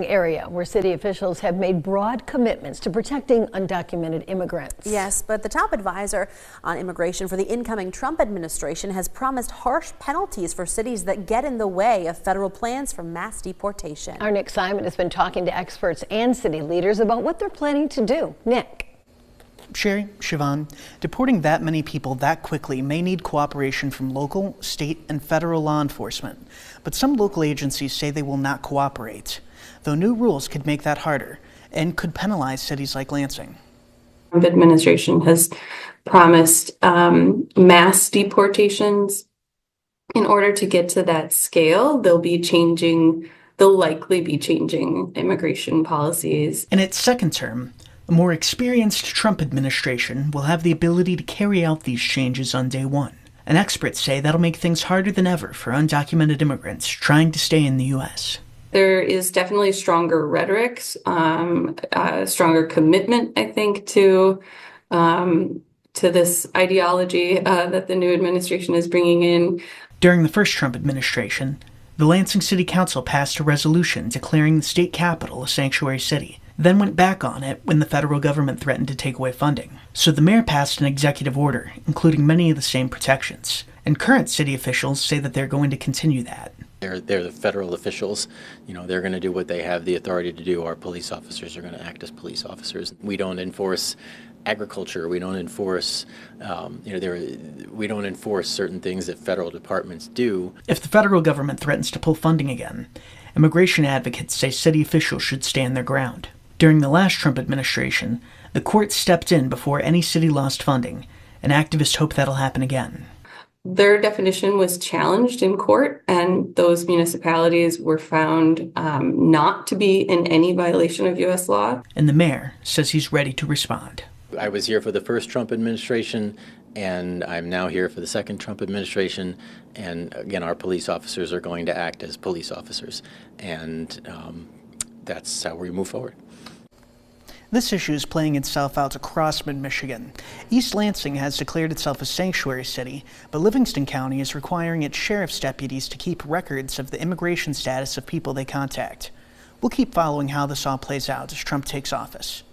Area where city officials have made broad commitments to protecting undocumented immigrants. Yes, but the top advisor on immigration for the incoming Trump administration has promised harsh penalties for cities that get in the way of federal plans for mass deportation. Our Nick Simon has been talking to experts and city leaders about what they're planning to do. Nick. Sherry, Siobhan, deporting that many people that quickly may need cooperation from local, state, and federal law enforcement. But some local agencies say they will not cooperate, though new rules could make that harder and could penalize cities like Lansing. The administration has promised mass deportations. In order to get to that scale, they'll likely be changing immigration policies. In its second term, a more experienced Trump administration will have the ability to carry out these changes on day one. And experts say that'll make things harder than ever for undocumented immigrants trying to stay in the U.S. There is definitely stronger rhetoric, stronger commitment, I think, to this ideology that the new administration is bringing in. During the first Trump administration, the Lansing City Council passed a resolution declaring the state capital a sanctuary city, then went back on it when the federal government threatened to take away funding. So the mayor passed an executive order, including many of the same protections, and current city officials say that they're going to continue that. They're the federal officials. They're going to do what they have the authority to do. Our police officers are going to act as police officers. We don't enforce agriculture. We don't enforce, we don't enforce certain things that federal departments do. If the federal government threatens to pull funding again, immigration advocates say city officials should stand their ground. During the last Trump administration, the court stepped in before any city lost funding, and activists hope that'll happen again. Their definition was challenged in court, and those municipalities were found not to be in any violation of U.S. law. And the mayor says he's ready to respond. I was here for the first Trump administration, and I'm now here for the second Trump administration. And again, our police officers are going to act as police officers, and that's how we move forward. This issue is playing itself out across mid-Michigan. East Lansing has declared itself a sanctuary city, but Livingston County is requiring its sheriff's deputies to keep records of the immigration status of people they contact. We'll keep following how this all plays out as Trump takes office.